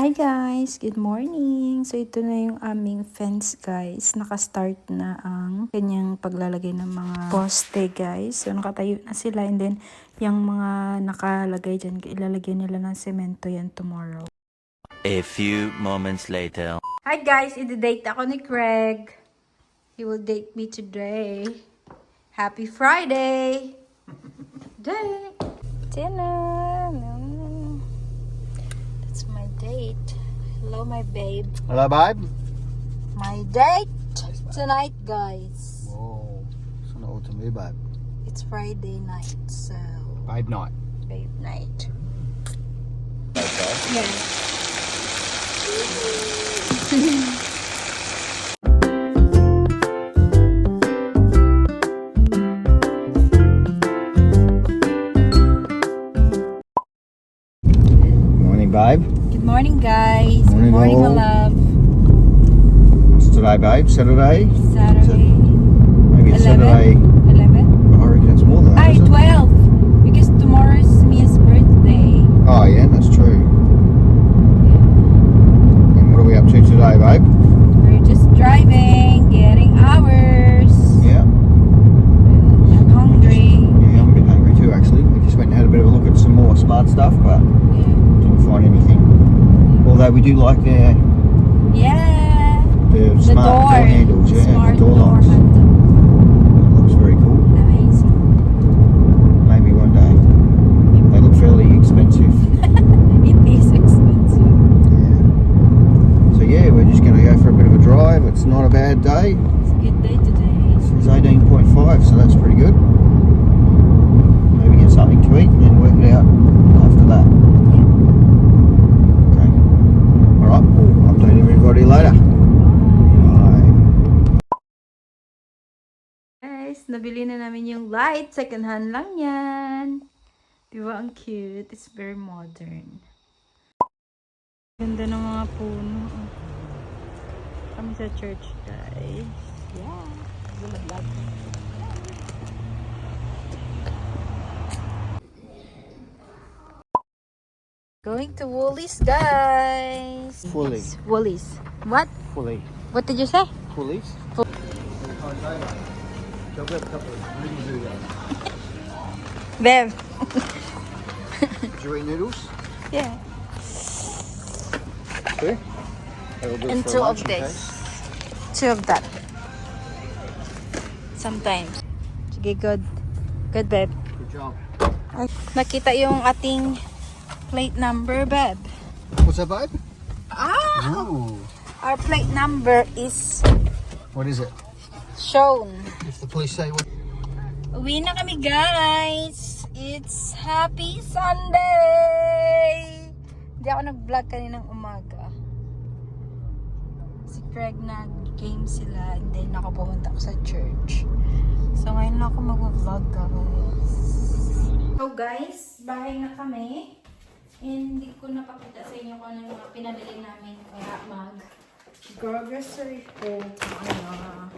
Hi guys! Good morning! So ito na yung aming fence guys. Naka-start na ang kanyang paglalagay ng mga poste guys. So nakatayo na sila and then yung mga nakalagay dyan, ilalagay nila ng semento yan tomorrow. A few moments later. Hi guys! I-date ako ni Craig. He will date me today. Happy Friday! Day! Dinner! That's my date. Hello, my babe. Hello, babe. My date tonight, guys. Whoa, it's not all to me, babe. It's Friday night, so Babe night. babe night. Okay. Yes. Morning, babe. Good morning, guys. Good Morning, morning, my all. love. What's today, babe? Saturday? Saturday. Maybe it's 11? Saturday. 11? I reckon it's more than that. Ay, Isn't it? 12. Because tomorrow is Mia's birthday. Oh, yeah, that's true. And what are we up to today, babe? We're just driving, getting hours. Yeah. I'm hungry. Yeah, I'm a bit hungry too, actually. We just went and had a bit of a look at some more smart stuff, but Yeah. didn't find anything. Although we do like the The smart door handles, yeah, Smart and the door locks. handle. It looks very cool. Amazing. Maybe one day. They look fairly expensive. It is expensive. Yeah. So yeah, we're just gonna go for a bit of a drive. It's not a bad day. It's a good day today. It's 18.5, so that's pretty good. Maybe get something to eat and then work it out after that. Okay. Alright, we'll update everybody later. Bye. Guys, nabili na namin yung light. Second hand lang yan. Diba ang cute? It's very modern. Ganda ng mga puno. Kami sa church, guys. Yeah. Bulag-lag. Going to Woolies, guys. Fully. Woolies. What? Fully. What did you say? Fullies? Full- Bev. Did you eat noodles? Yeah. Two? That'll do And for two lunch, of okay? this. Two of that. Sometimes. Sige, good. Good, babe. Good job. Ay, nakita yung ating plate number, babe. What's that, babe? Ah! Ooh. Our plate number is What is it? shown. If the police say what? Uwi na kami, guys. It's Happy Sunday! Hindi ako nag-vlog kaninang umaga. Si Craig nag-game sila and then ako pumunta ako sa church. So ngayon lang ako mag-vlog, guys. So guys, bahay na kami. And hindi ko napakita sa inyo kung ano yung mga pinabili namin. Kaya mag-grocery haul kung ano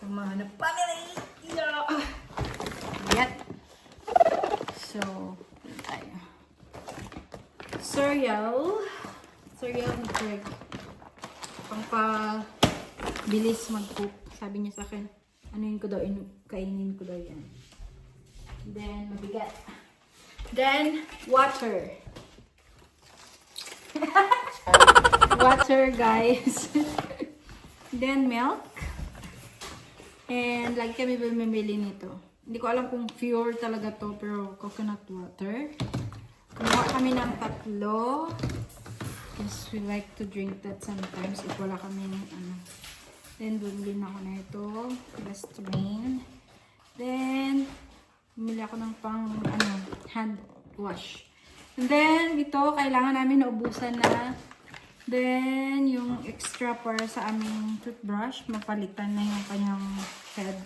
yung mga napamili. Yeah. Yan. So, yun tayo. Cereal. Cereal ni Craig. Pangpa-bilis mag-poop. Sabi niya sa akin, anuin ko daw, kainin ko daw yan. Then, mabigat. Then, water. Water, guys. Then, milk. And, lagi kami bumibili nito. Hindi ko alam kung pure talaga to, pero coconut water. Kumuha kami ng 3. Because we like to drink that sometimes if wala kami ng ano. Then, bumili na ako na ito. Listerine. Then, bumili ako ng pang hand wash. And then, ito, kailangan namin naubusan na. Then, yung extra para sa aming toothbrush, mapalitan na yung kanyang head.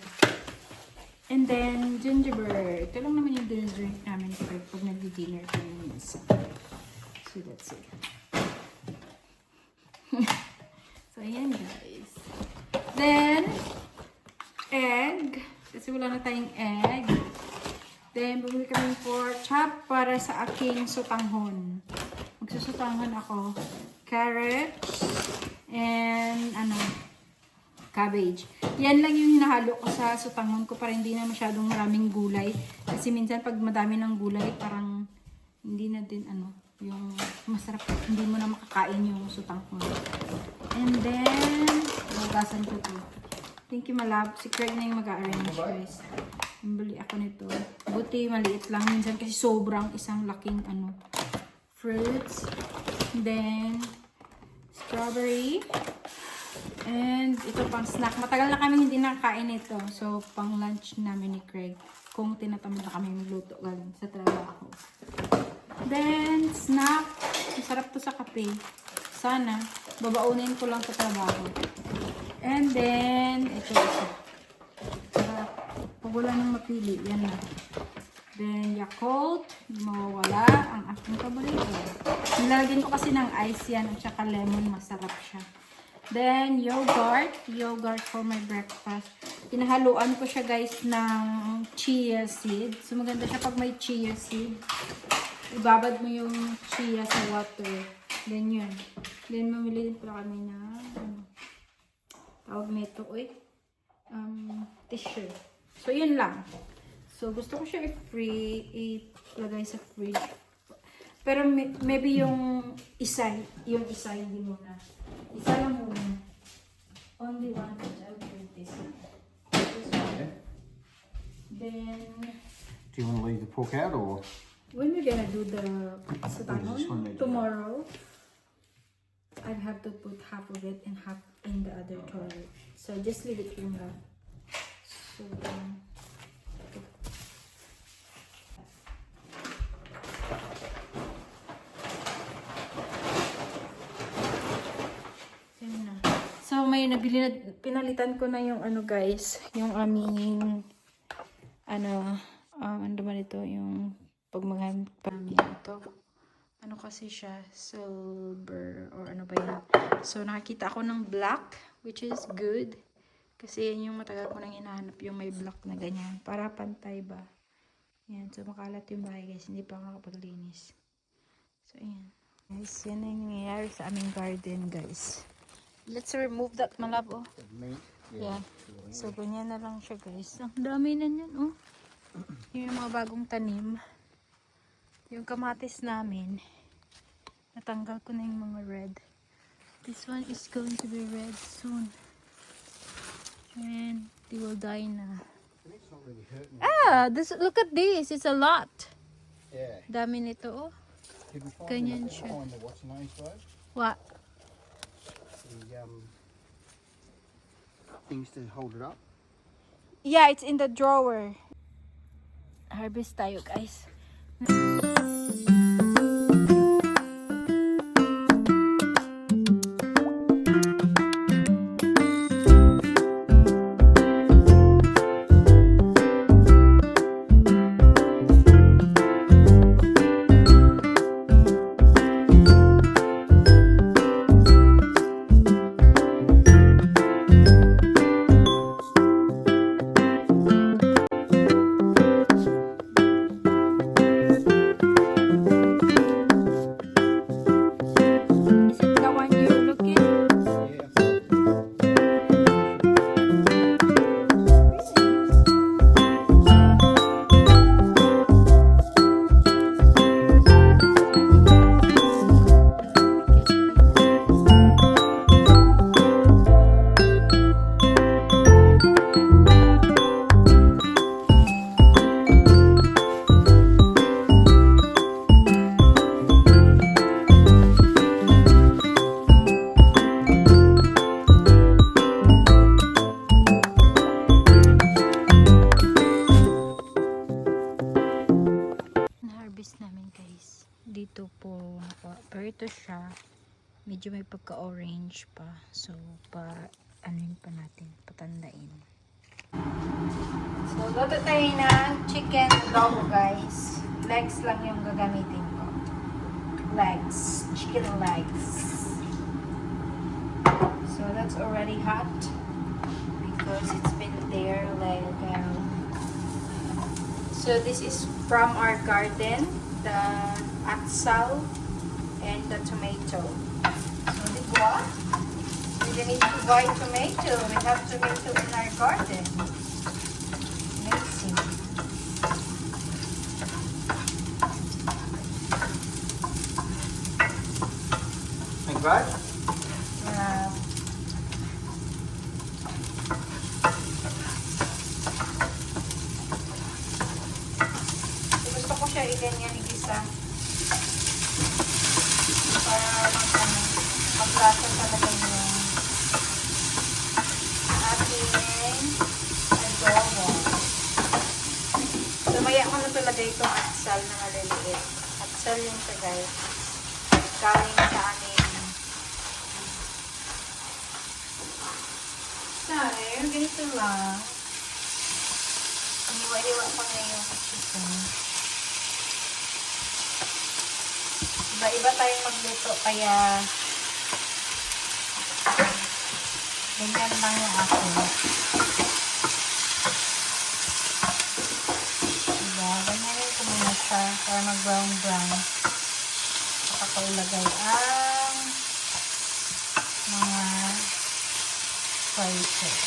And then, gingerbread. Ito lang naman yung drink namin pag nag-dinner kami minsan. So, that's it. So, ayan guys. Then, egg. Kasi wala na tayong egg. Then, bumili kami pork chop para sa aking sutanghon. Magsusutanghon ako. carrots, and cabbage. Yan lang yung hinahalo ko sa sutangon ko para hindi na masyadong maraming gulay. Kasi minsan pag madami ng gulay, parang hindi na din yung masarap, hindi mo na makakain yung sutangon. And then, magasan ko to. Thank you, my love. Si Craig na yung mag-arrange, guys. Bili ako nito. Buti maliit lang. Minsan kasi sobrang isang laking fruits. Then, strawberry. And ito pang snack. Matagal na kami hindi nakakain ito. So, pang lunch namin ni Craig. Kung tinatamad na kami magluto galing sa trabaho. Then, snack. Masarap to sa kape. Sana. Babaunin ko lang sa trabaho. And then, ito isa. Para pag wala nang mapili, yan na. Then, Yakult. Mawawala ang aking paborito. Nilalagyan ko kasi ng ice yan at saka lemon. Masarap siya. Then, yogurt. Yogurt for my breakfast. Pinahaluan ko siya, guys, ng chia seed. So, maganda siya pag may chia seed. Ibabad mo yung chia sa water. Then, yun. Then, mamili din pala kami na, tawag nito, tissue. So, yun lang. So, gusto ko siya ilagay sa fridge. Pero, maybe yung isa hindi muna. Isa lang muna. Only one. I'll put this one. Then, Do you want to leave the pork out or? when we're gonna do the sutangon Just one minute. tomorrow, I'd have to put half of it and half in the other toilet. So just leave it here now. So yun na. So may pinalitan ko na yung guys, yung aming ano ba nito, yung pagmagamit pa namin ito. Ano kasi siya, silver or ano ba yan. So nakakita ako ng black, which is good. Kasi yan yung matagal ko nang hinahanap, yung may black na ganyan. Para pantay ba. Yan, so makalat yung bahay guys. Hindi pa ako nakapaglinis. So yan. Guys, yan na yung nangyayari sa aming garden guys. Let's remove that malab, oh. Yeah. So ganyan na lang siya guys. Ang dami na yan, oh. Yung mga bagong tanim. Yung kamatis namin. Natanggal ko na yung mga red. This one is going to be red soon. And they will die na. It's not really hurting. Look at this. It's a lot. Yeah. Dami nito, oh. Did we find Ganyan the, siya. find the what's the name though? What? The things to hold it up. Yeah, it's in the drawer. Harvest tayo, guys. Is it the one you're looking? Yeah. Na-harvest namin guys. Dito po, pero ito siya. Medyo may pagka-orange pa. So, anuin pa natin. Patandain. So, luto tayo ng chicken adobo guys. Legs lang yung gagamitin ko. Legs. Chicken legs. So, that's already hot. Because it's been there like so this is from our garden, the atsal and the tomato. So, di ba? We don't need to buy tomato. We have tomato in our garden. Amazing. Think right? Yeah. So, gusto ko siya i-ganyan igisa. Para maglasa talaga yung ating adobo. So, maya ko na talaga itong atsal na maliliit. Atsal yung siya, guys. Galing sa aming Sorry, ganito lang. Iniwa-iwa pa ngayon sa chicken. Iba-iba tayong magluto, kaya ganyan lang yung ako. Diba? Ganyan ko muna siya para mag-brown-brown. Saka ko ilagay ang mga spices.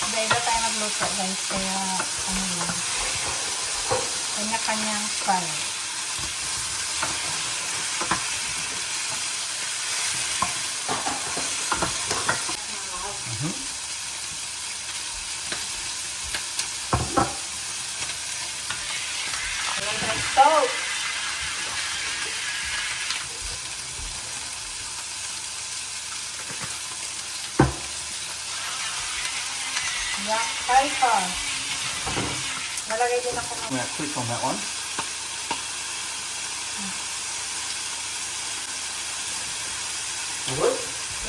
Iba-iba tayo magluto, guys. Kaya, ano lang. Kanya-kanyang style. Stove. Black pepper. Malagay din ako ng I'm going to click on that one. Good.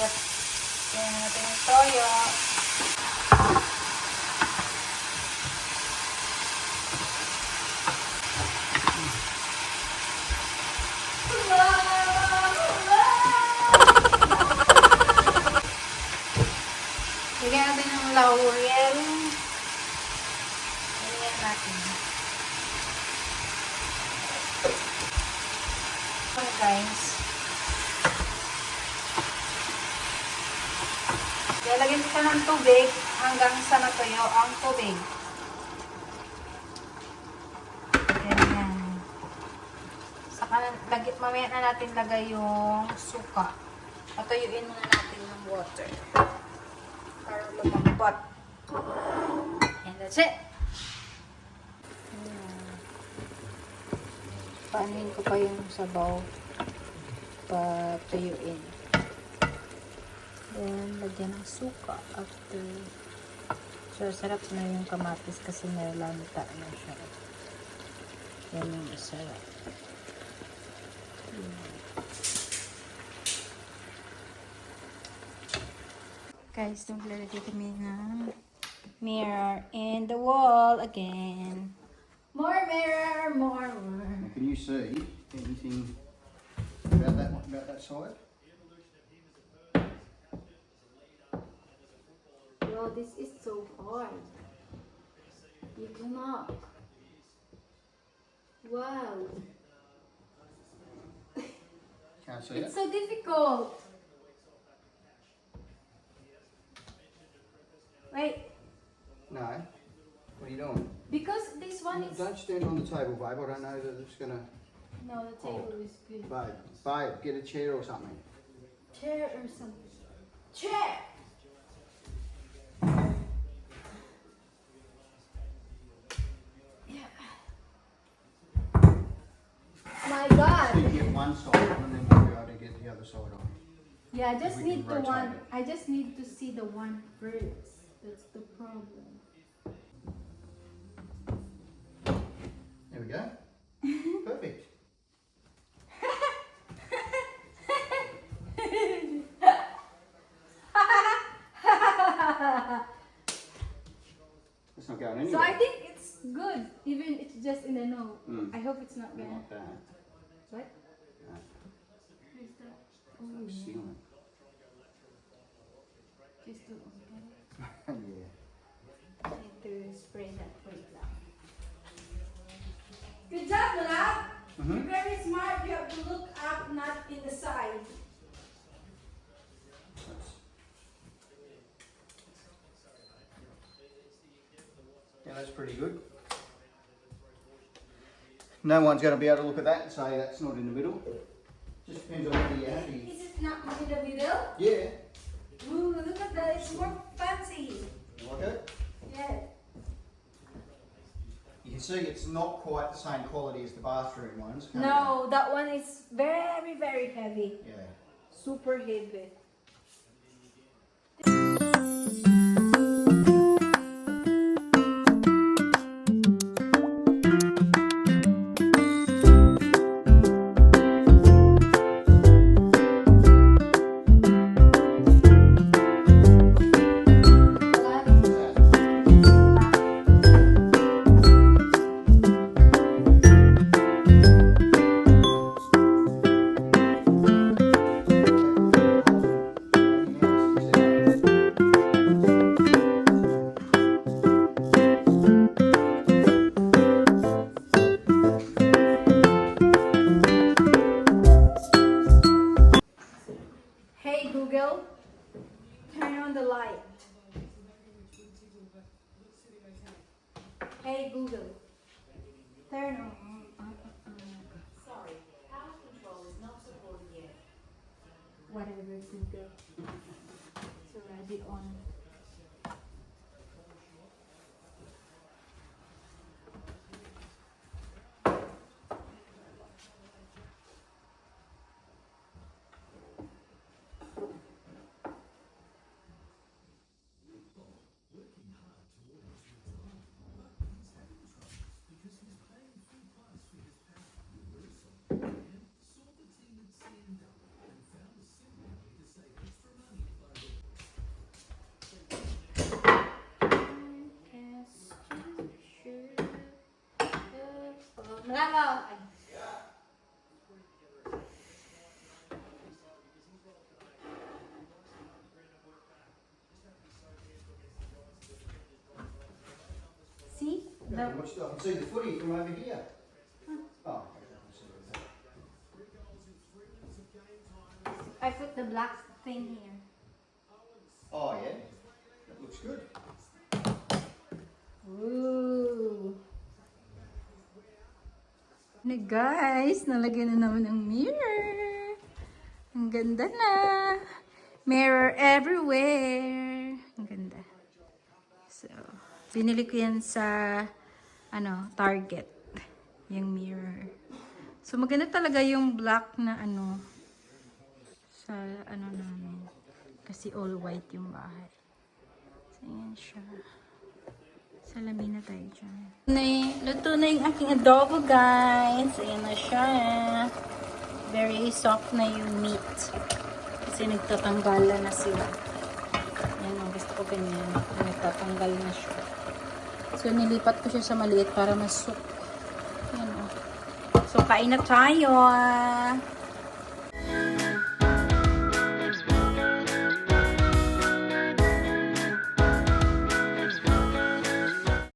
Yep. Yan natin yung toyo. Lagyan natin ng laurel. Lagyan natin. So guys. Lalagyan kita ng tubig hanggang sa natuyo ang tubig. Ganyan. Saka mamaya na natin lagay yung suka. Patuyuin muna natin ng water. Para lumambot. And that's it. Paanin ko pa yung sabaw. Patuyuin. Then, lagyan ng suka after. So, sarap na yung kamatis kasi nalalanta na siya. Yan yung masarap. Guys, maglalagay kami ng mirror in the wall again. More mirror, more. Can you see anything about that side? Yo, this is so hard. You cannot. Wow. Can't see it? It's so difficult. Wait, No. What are you doing? because this one is... Don't stand on the table, babe. I don't know that it's going to... No, the table is good. Babe, get a chair or something. Chair or something. Chair! Yeah. My So God. you get one side on and then we'll be able to get the other side on. Yeah, I just We need can the rotate one. it. I just need to see the one first. That's the problem. There we go. Perfect. It's not going anywhere. So I think it's good, even it's just in the no. Mm. I hope it's not gonna. Like that. What? No. Where's that? Like sealing. Just to okay. Yeah. Need to spray that for it now. Good that's pretty good. No one's going to be able to look at that and say that's not in the middle. Just depends on whether you're happy. Is it not in the middle? Yeah. Ooh, look at that. It's more fancy. You like it? Yeah. You can see it's not quite the same quality as the bathroom ones. Can't No, that one is very, very heavy. you? Yeah. Super heavy. Hey Google, turn on the light. Hey Google, turn on. Sorry, power control is not supported yet. Whatever Google. It's already on. Malakaw. Ay. See? I can see the footy from over here. Oh, I put the black thing here. oh yeah. That looks good. Ooh. Na guys, nalagyan na naman ang mirror. Ang ganda na. Mirror everywhere. Ang ganda. So, binili ko yan sa Target. Yung mirror. So, maganda talaga yung black na sa namin. Kasi all white yung bahay. So, yan siya. Salamin na tayo dyan. Luto na yung aking adobo, guys. Ayan na siya. Very soft na yung meat. Kasi nagtatanggal na sila. Ayan, gusto ko ganyan. Nagtatanggal na siya. So, nilipat ko siya sa maliit para mas soup. Ayan, oh. So, kain na tayo.